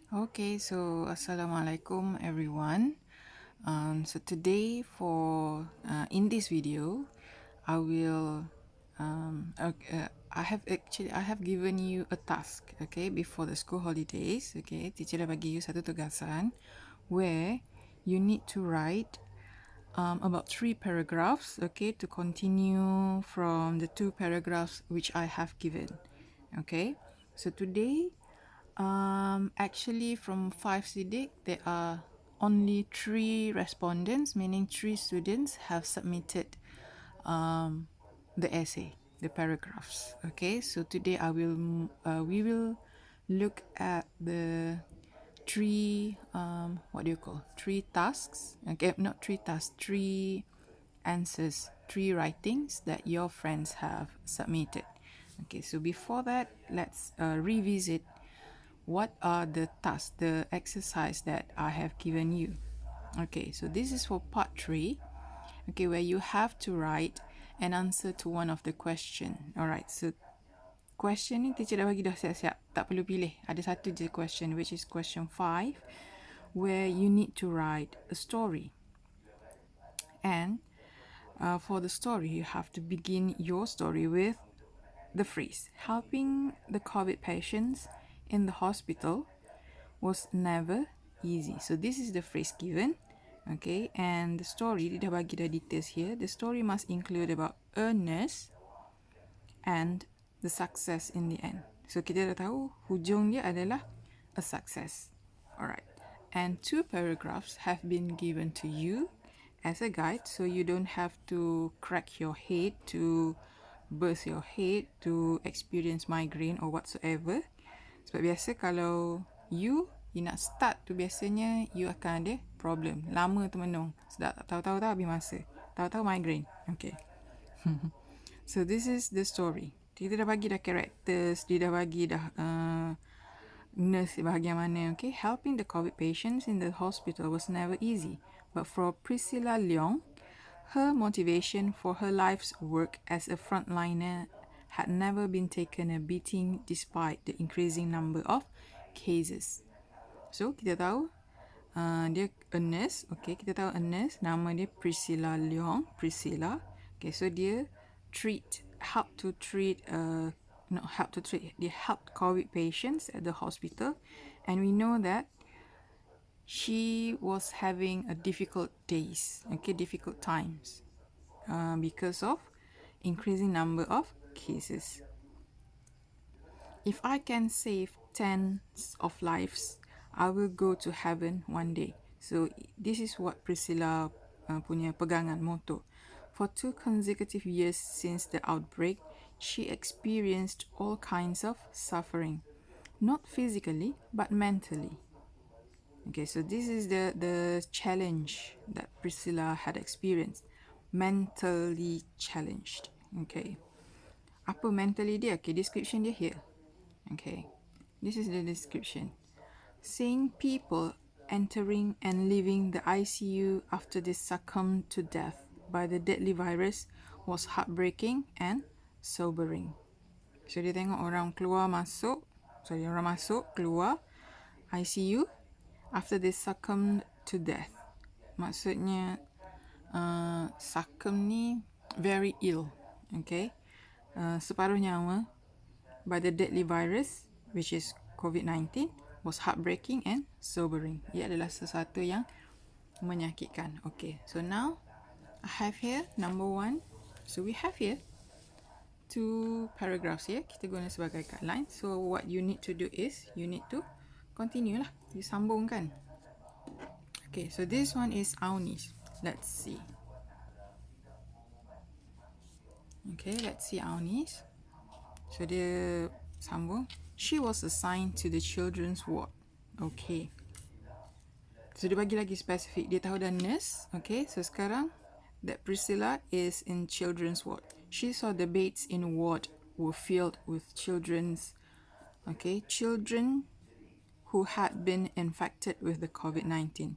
Okay, so Assalamualaikum everyone. So today in this video, I will I have given you a task, okay, before the school holidays, okay. Teacher dah bagi you satu tugasan where you need to write about 3 paragraphs, okay, to continue from the 2 paragraphs which I have given, okay. So today, actually from 5 Siddiq, there are only 3 respondents, meaning 3 students have submitted the essay, the paragraphs. Okay, so today we will look at the three what do you call 3 tasks? Okay, not 3 tasks, 3 answers, 3 writings that your friends have submitted. Okay, so before that, let's revisit what are the tasks, the exercise that I have given you. Okay, so this is for part 3, okay, where you have to write an answer to one of the question. Alright, so question ni teacher dah bagi dah siap-siap, tak perlu pilih. Ada satu je question, which is question 5, where you need to write a story. And for the story, you have to begin your story with the phrase, helping the COVID patients in the hospital was never easy. So this is the phrase given. Okay, and the story, dia dah bagi dah details here. The story must include about a nurse and the success in the end. So kita dah tahu hujung dia adalah a success. Alright. And 2 paragraphs have been given to you as a guide, so you don't have to crack your head, to burst your head, to experience migraine or whatsoever. Sebab biasa kalau you nak start tu, biasanya you akan ada problem. Lama termenung. Sedap tak tahu-tahu habis masa. Tahu-tahu migraine. Okay. So this is the story. Kita dah bagi dah characters, dia dah bagi dah nurse bahagian mana, okay. Helping the COVID patients in the hospital was never easy. But for Priscilla Leong, her motivation for her life's work as a frontliner had never been taken a beating despite the increasing number of cases. So, kita tahu dia a nurse, okay. Kita tahu a nurse, nama dia Priscilla Leong, Priscilla. Okay, so dia they helped COVID patients at the hospital, and we know that she was having a difficult days, okay, difficult times, because of increasing number of cases. If I can save tens of lives, I will go to heaven one day. So this is what Priscilla punya pegangan motto. For 2 consecutive years since the outbreak, she experienced all kinds of suffering, not physically but mentally. Okay, so this is the challenge that Priscilla had experienced. Mentally challenged. Okay. Apa mentally dia? Okay, description dia here. Okay, this is the description. Seeing people entering and leaving the ICU after they succumbed to death by the deadly virus was heartbreaking and sobering. So dia tengok orang masuk, keluar ICU after they succumbed to death. Maksudnya succumb ni very ill, okay, separuh nyawa by the deadly virus, which is COVID-19, was heartbreaking and sobering. Ia adalah sesuatu yang menyakitkan. Okay, so now I have here number 1. So we have here 2 paragraphs here. Kita guna sebagai guideline. So what you need to do is you need to continue lah. Disambungkan. Okay, so this one is Aunis. Let's see. Okay, let's see Aunis. So dia sambung. She was assigned to the children's ward. Okay. So dia bagi lagi spesifik. Dia tahu dah nurse. Okay, so sekarang that Priscilla is in children's ward. She saw the beds in ward were filled with children who had been infected with the COVID-19.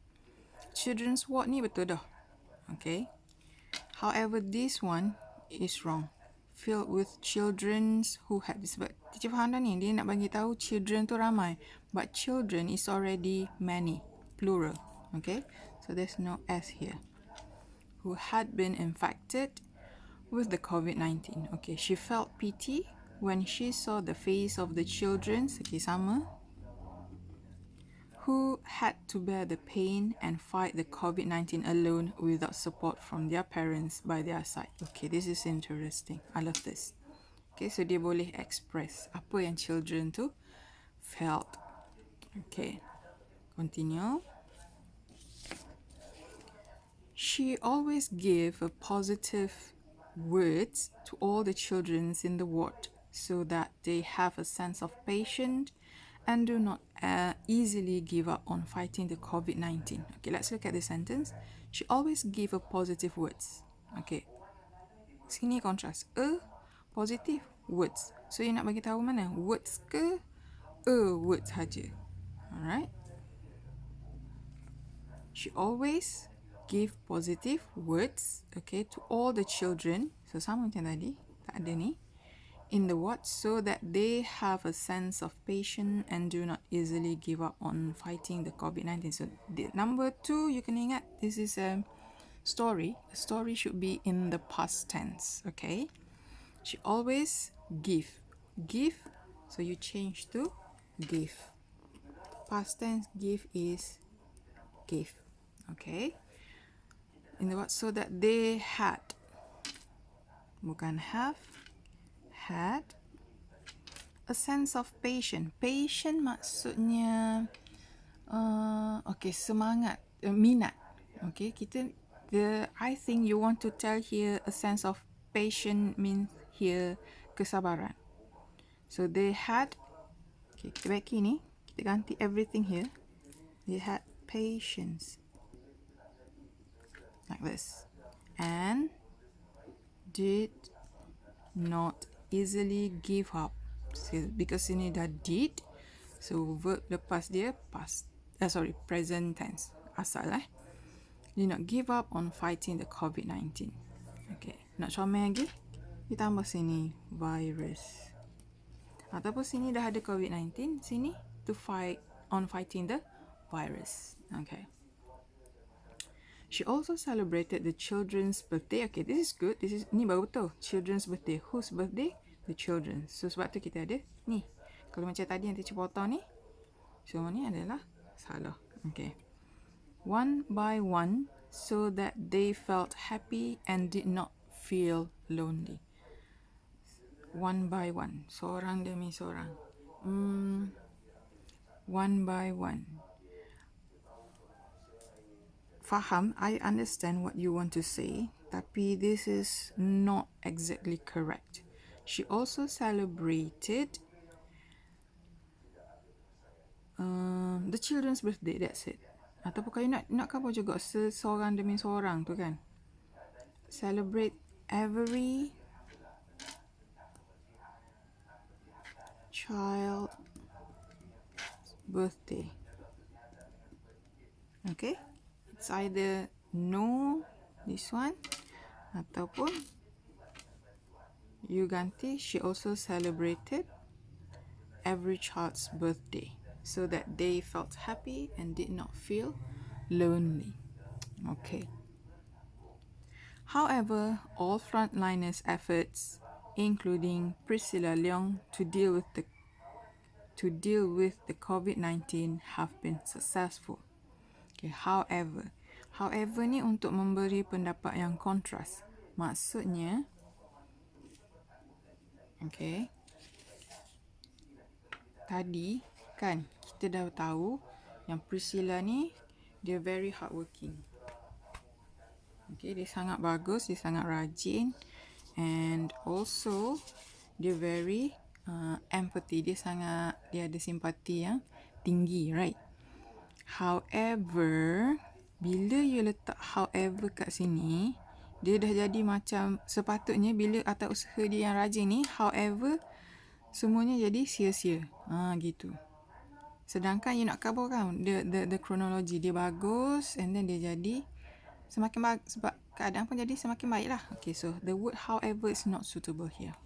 Children's ward ni betul dah. Okay. However, this one is wrong. filled with children who had, sebab teacher faham dah ni, dia nak bagi tahu children tu ramai, but children is already many, plural. Okay, so there's no S here. Who had been infected with the COVID-19. Okay, she felt pity when she saw the face of the children, okay, sama, who had to bear the pain and fight the COVID-19 alone without support from their parents by their side. Okay, this is interesting. I love this. Okay, so dia boleh express apa yang children tu felt. Okay, continue. She always gave a positive words to all the children in the ward so that they have a sense of patience and do not easily give up on fighting the COVID-19. Okay, let's look at the sentence. She always give a positive words. Okay, sini contrast. A positive words. So, you nak bagi tahu mana? Words ke a word saja? Alright. She always give positive words, okay, to all the children. So, sama macam tadi. Tak ada ni. In the ward so that they have a sense of patience and do not easily give up on fighting the COVID-19. So, number 2, you can ingat, this is a story. A story should be in the past tense, okay? She always give. Give, so you change to give. Past tense give is give, okay? In the word so that they had, bukan have, had a sense of patience. Patience maksudnya okay, semangat, minat. Okay, I think you want to tell here a sense of patience means here kesabaran. So they had, okay, kita baik ni, kita ganti everything here. They had patience. Like this. And did not easily give up. So, because ini dah did, so verb lepas dia present tense. Asal did not give up on fighting the COVID-19. Okay, nak comel lagi, ditambah sini virus. Ataupun sini dah ada COVID-19, sini to fight on fighting the virus. Okay. She also celebrated the children's birthday. Okay, this is good. Ni baru betul. Children's birthday. Whose birthday? The children. So, sebab tu kita ada ni. Kalau macam tadi yang teacher potong ni, so ni adalah salah. Okay. One by one, so that they felt happy and did not feel lonely. One by one. Seorang demi seorang. One by one. Faham, I understand what you want to say, tapi this is not exactly correct. She also celebrated the children's birthday, that's it. Ataupun kalau nak cover juga seorang demi seorang tu kan. Celebrate every child's birthday. Okay? It's either no, this one, ataupun you ganti, she also celebrated every child's birthday so that they felt happy and did not feel lonely. Okay. However, all frontliners' efforts, including Priscilla Leong, to deal with the COVID-19 have been successful. Okay, however ni untuk memberi pendapat yang kontras. Maksudnya, okay, tadi kan kita dah tahu yang Priscilla ni dia very hardworking. Okay, dia sangat bagus, dia sangat rajin, and also dia very empathy. Dia ada simpati yang tinggi, right? However, bila you letak however kat sini, dia dah jadi macam sepatutnya bila atas usaha dia yang rajin ni, however, semuanya jadi sia-sia. Gitu. Sedangkan you nak cover kan, the chronology dia bagus and then dia jadi semakin bagus sebab keadaan pun jadi semakin baik lah. Okay, so the word however is not suitable here.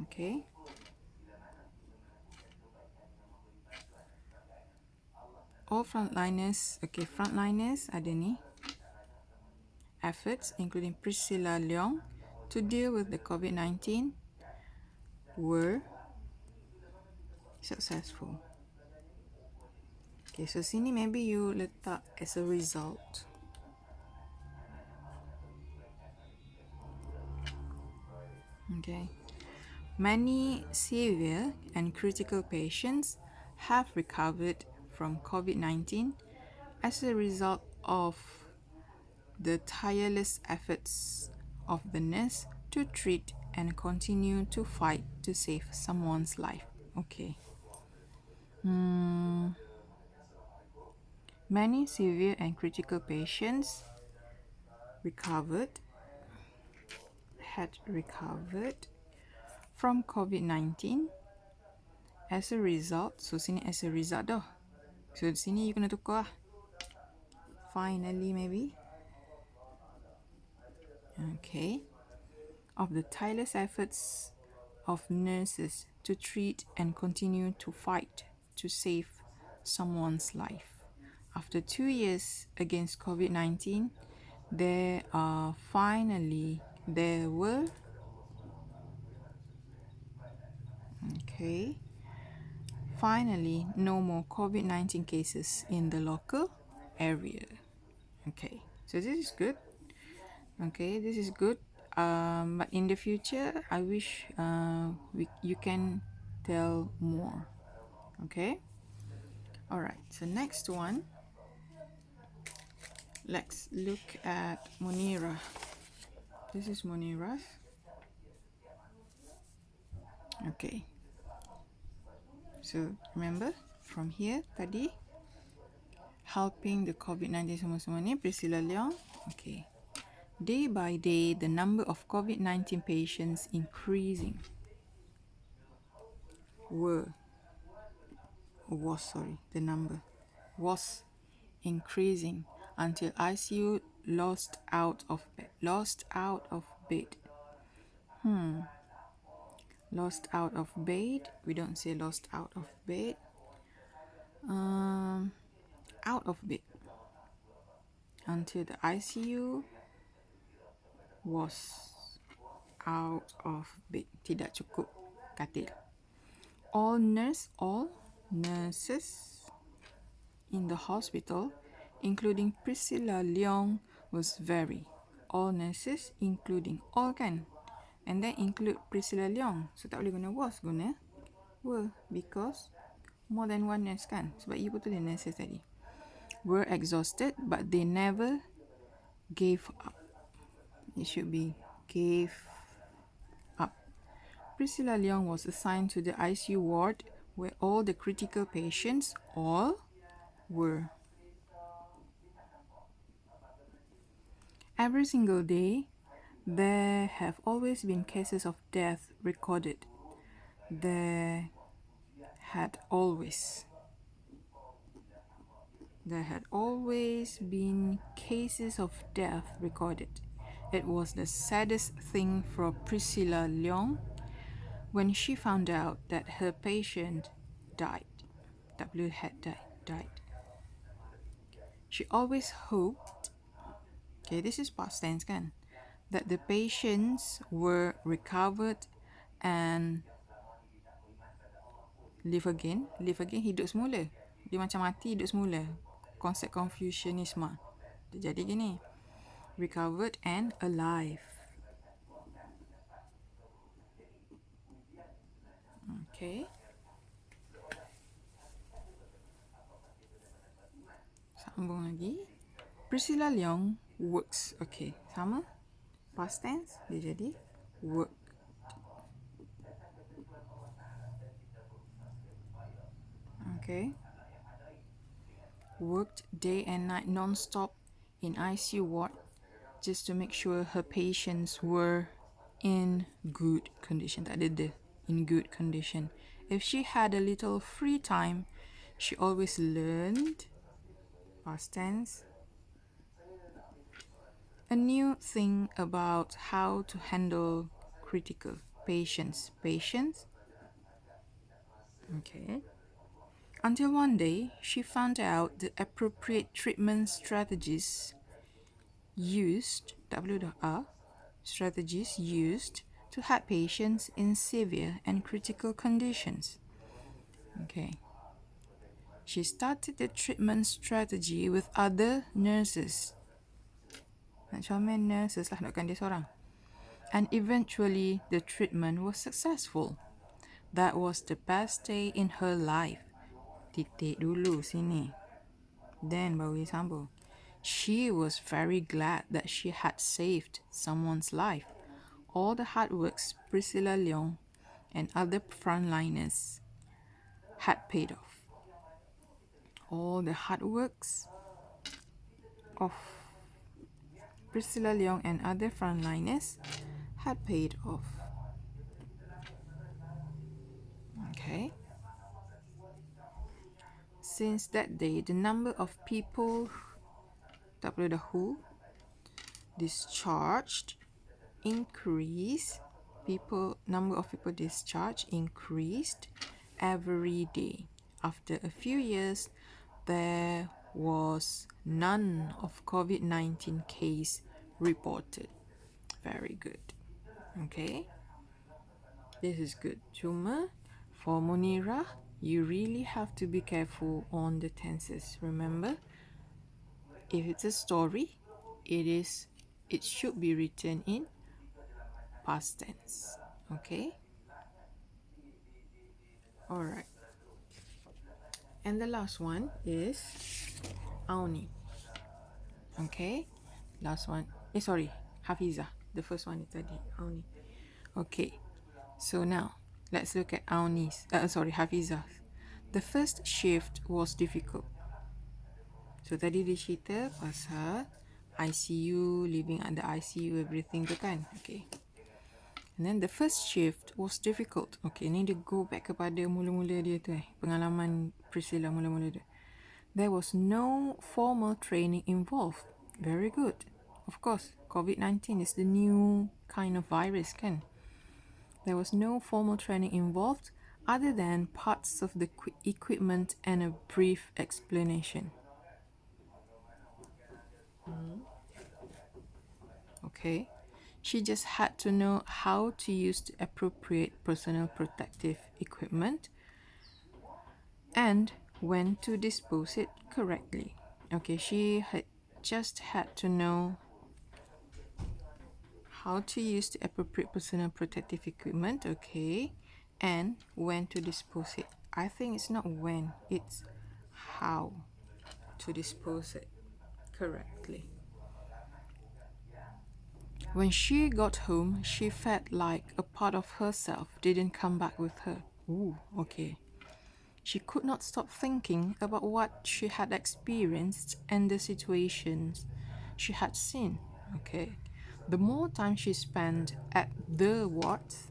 Okay. All frontliners, okay, frontliners ada ni. Efforts including Priscilla Leong to deal with the COVID-19 were successful. Okay, so sini maybe you letak as a result. Okay. Many severe and critical patients have recovered from COVID-19 as a result of the tireless efforts of the nurse to treat and continue to fight to save someone's life. Okay. Many severe and critical patients had recovered from COVID-19 as a result. So sini as a result dah. So sini you kena tukar lah. Finally maybe. Okay. Of the tireless efforts of nurses to treat and continue to fight to save someone's life. After 2 years against COVID-19, there were finally no more COVID-19 cases in the local area. Okay, so this is good. Okay, this is good. But in the future, I wish you can tell more. Okay. All right. So next one, let's look at Munira. This is Munira's. Okay. So remember from here tadi, helping the COVID-19 semua ni Priscilla Leong. Okay. Day by day, the number of COVID-19 patients increasing the number was increasing until ICU lost out of bed. Lost out of bed. We don't say lost out of bed. Out of bed. Until the ICU was out of bed. Tidak cukup katil. All nurses in the hospital, including Priscilla Leong, all nurses, including all kan, and then include Priscilla Leong. So tak boleh guna was, guna were, because more than one nurse kan, sebab you betul nurses tadi. Were exhausted, but they never gave up. It should be gave up. Priscilla Leong was assigned to the ICU ward where all the critical patients were. Every single day, there have always been cases of death recorded. There had always been cases of death recorded. It was the saddest thing for Priscilla Leong when she found out that her patient died. Died. She always hoped, okay, this is past tense kan, that the patients were recovered and live again, hidup semula. Dia macam mati, hidup semula. Konsep Confucianisme. Jadi gini, recovered and alive. Okay. Sambung lagi. Priscilla Leong works. Okay, sama. Past tense, dia jadi work. Okay. Worked day and night non-stop in ICU ward just to make sure her patients were in good condition. Tak ada the in good condition. If she had a little free time, she always learned, past tense, a new thing about how to handle critical patients. Okay. Until one day, she found out the appropriate treatment strategies used, WR, strategies used to help patients in severe and critical conditions. Okay. She started the treatment strategy with other nurses. Nak comel nurses lah, nakkan dia seorang. And eventually, the treatment was successful. That was the best day in her life. Titik dulu sini. Then baru dia sambung. She was very glad that she had saved someone's life. All the hard works Priscilla Leong and other frontliners had paid off. All the hard works of Priscilla Leong and other frontliners had paid off. Okay. Since that day, the number of people who discharged increased. Number of people discharged increased every day. After a few years, there was none of COVID-19 case reported. Very good. Okay. This is good. Cuma, for Munirah, you really have to be careful on the tenses. Remember, if it's a story, it should be written in past tense. Okay? Alright. And the last one is Auni. Okay? Last one. Sorry. Hafizah. The first one is tadi. Auni. Okay. So now, let's look at Auni's. Hafizah. The first shift was difficult. So tadi dia cerita pasal ICU, living under ICU, everything tu kan. Okay. And then the first shift was difficult. Okay, ni dia go back kepada mula-mula dia tu pengalaman Priscilla mula-mula dia. There was no formal training involved. Very good. Of course, COVID-19 is the new kind of virus kan. There was no formal training involved other than parts of the equipment and a brief explanation. Okay. She just had to know how to use the appropriate personal protective equipment and when to dispose it correctly. Okay, she just had to know how to use the appropriate personal protective equipment, okay, and when to dispose it. I think it's not when, it's how to dispose it correctly. When she got home, she felt like a part of herself didn't come back with her. Ooh, okay. She could not stop thinking about what she had experienced and the situations she had seen. Okay. The more time she spent at the wards,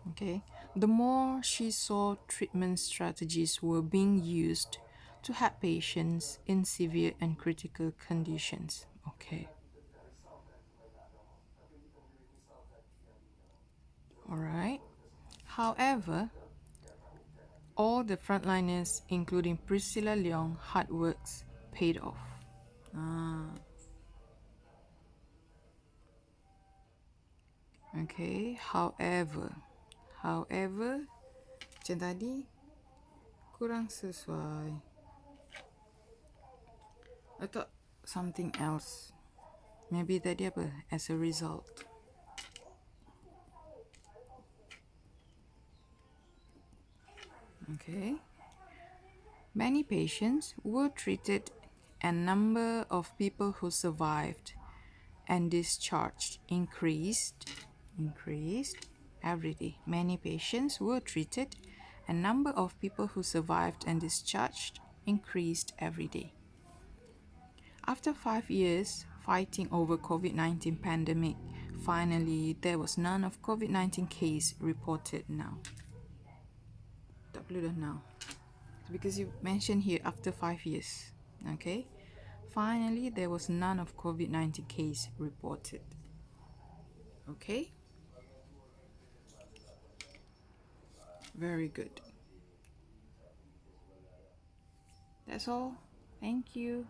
okay, the more she saw treatment strategies were being used to help patients in severe and critical conditions. Okay. Alright. However, all the frontliners, including Priscilla Leong, hard works paid off. Okay, however, macam tadi kurang sesuai. I thought something else. Maybe tadi apa? As a result. Okay. Many patients were treated and number of people who survived and discharged increased every day. Many patients were treated and number of people who survived and discharged increased every day. After 5 years fighting over COVID-19 pandemic, finally there was none of COVID-19 case reported now. Tak perlu dah now. Because you mentioned here after 5 years. Okay? Finally, there was none of COVID-19 case reported. Okay, very good. That's all. Thank you.